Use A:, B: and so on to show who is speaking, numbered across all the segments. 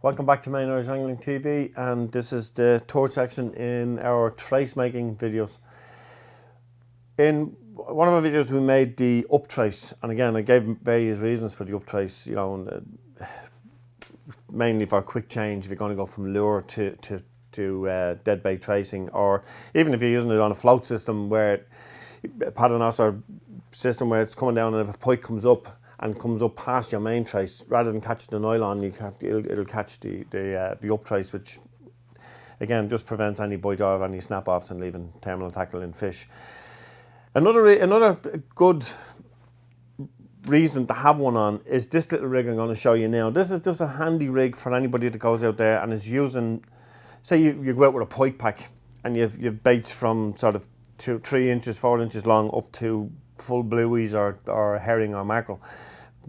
A: Welcome back to Main Irish Angling TV, and this is the third section in our trace making videos. In one of our videos we made the up trace, and again I gave various reasons for the up trace, you know, mainly for a quick change if you're going to go from lure to dead bait tracing, or even if you're using it on a float system where pattern or system where it's coming down, and if a pike comes up past your main trace, rather than catch the nylon, it'll catch the up trace, which again just prevents any bite or any snap offs and leaving terminal tackle in fish. Another good reason to have one on is this little rig I'm going to show you now. This is just a handy rig for anybody that goes out there and is using, say you go out with a pike pack and you've baits from sort of 3 inches, 4 inches long up to full blueies or herring or mackerel,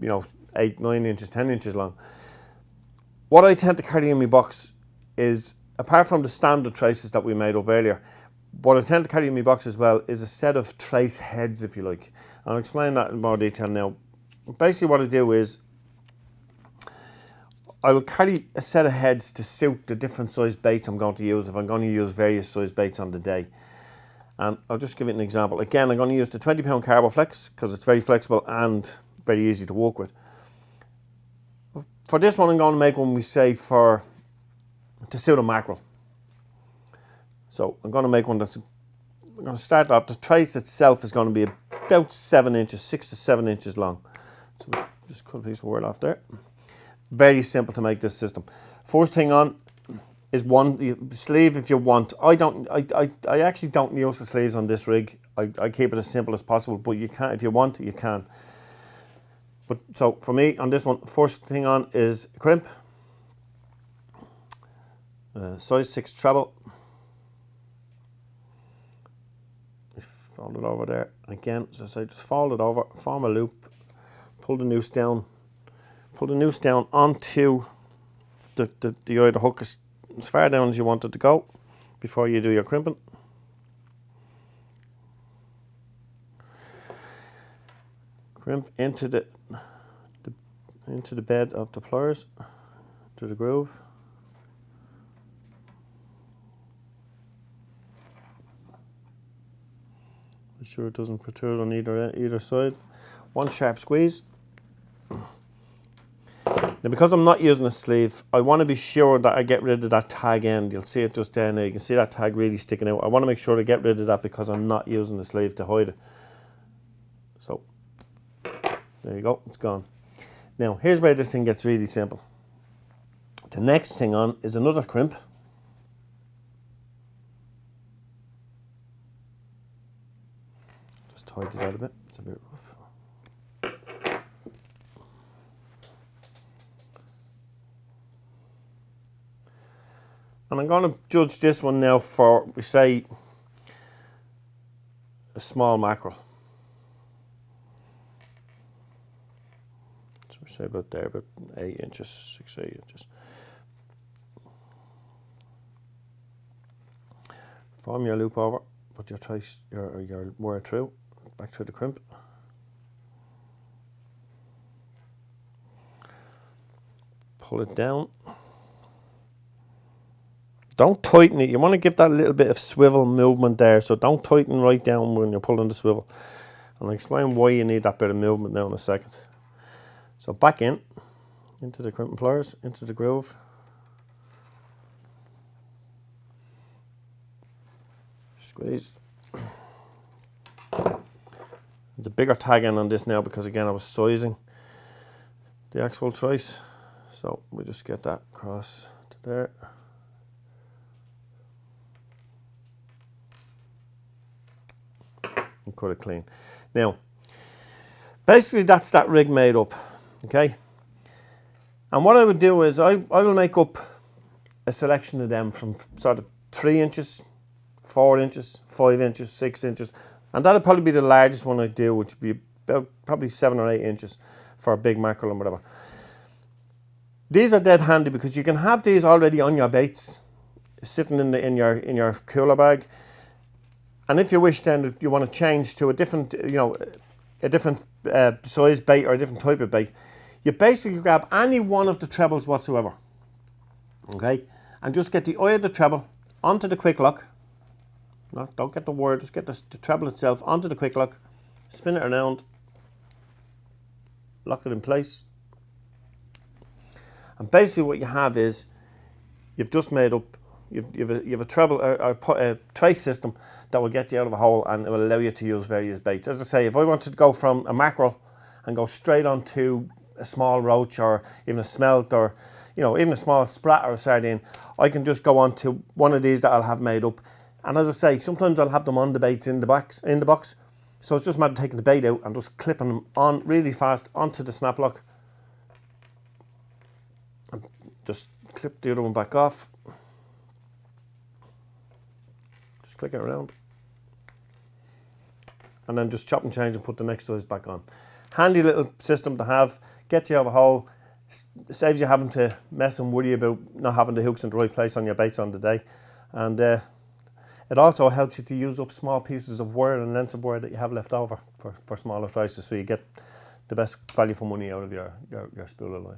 A: you know, 8, 9 inches, 10 inches long. What I tend to carry in my box is, apart from the standard traces that we made up earlier, what I tend to carry in my box as well is a set of trace heads, if you like. I'll explain that in more detail now. Basically what I do is I will carry a set of heads to suit the different size baits I'm going to use, if I'm going to use various size baits on the day. And I'll just give it an example. Again, I'm going to use the 20-pound Carboflex because it's very flexible and very easy to work with. For this one, I'm going to make one, we say, to suit a mackerel. So I'm going to make one I'm going to start off. The trace itself is going to be about 7 inches, 6 to 7 inches long. So we'll just cut a piece of wire off there. Very simple to make this system. First thing on is one sleeve if you want. I actually don't use the sleeves on this rig. I keep it as simple as possible, but you can, if you want, you can. But so for me on this one, first thing on is a crimp, size 6 treble. Fold it over there again. So I just fold it over, form a loop, pull the noose down onto the eye of the hook as far down as you want it to go before you do your crimping. Crimp into the bed of the pliers, to the groove. Make sure it doesn't protrude on either side. One sharp squeeze. Now, because I'm not using a sleeve, I want to be sure that I get rid of that tag end. You'll see it just there now. You can see that tag really sticking out. I want to make sure to get rid of that because I'm not using the sleeve to hide it. So, there you go, it's gone. Now, here's where this thing gets really simple. The next thing on is another crimp. Just tidy that a bit, it's a bit rough. And I'm going to judge this one now for, we say, a small mackerel. So we say about there, about 8 inches, 6, 8 inches. Form your loop over, put your trace, your wire through, back through the crimp. Pull it down. Don't tighten it. You want to give that little bit of swivel movement there, so don't tighten right down when you're pulling the swivel. And I'll explain why you need that bit of movement now in a second. So back into the crimping pliers, into the groove. Squeeze. There's a bigger tag end on this now because again I was sizing the actual trace. So we just get that across to there. And cut it clean. Now, basically that's that rig made up, okay? And what I would do is I will make up a selection of them from sort of 3 inches, 4 inches, 5 inches, 6 inches, and that'll probably be the largest one I do, which would be about probably 7 or 8 inches for a big mackerel and whatever. These are dead handy because you can have these already on your baits, sitting in your cooler bag. And if you wish then you want to change to a different, you know, a different size bait or a different type of bait, you basically grab any one of the trebles whatsoever. Okay, and just get the eye of the treble onto the quick lock. Don't get the wire, just get the treble itself onto the quick lock, spin it around, lock it in place. And basically what you have is, you've just made up, you've a treble, a trace system that will get you out of a hole, and it will allow you to use various baits. As I say, if I wanted to go from a mackerel and go straight onto a small roach, or even a smelt, or even a small sprat or a sardine, I can just go on to one of these that I'll have made up. And as I say, sometimes I'll have them on the baits in the box. So it's just a matter of taking the bait out and just clipping them on really fast onto the snap lock. And just clip the other one back off. Just click it around. And then just chop and change and put the next size back on. Handy little system to have, gets you out of a hole, saves you having to mess and worry about not having the hooks in the right place on your baits on the day. And it also helps you to use up small pieces of wire and lengths of wire that you have left over for smaller traces, so you get the best value for money out of your spool of line.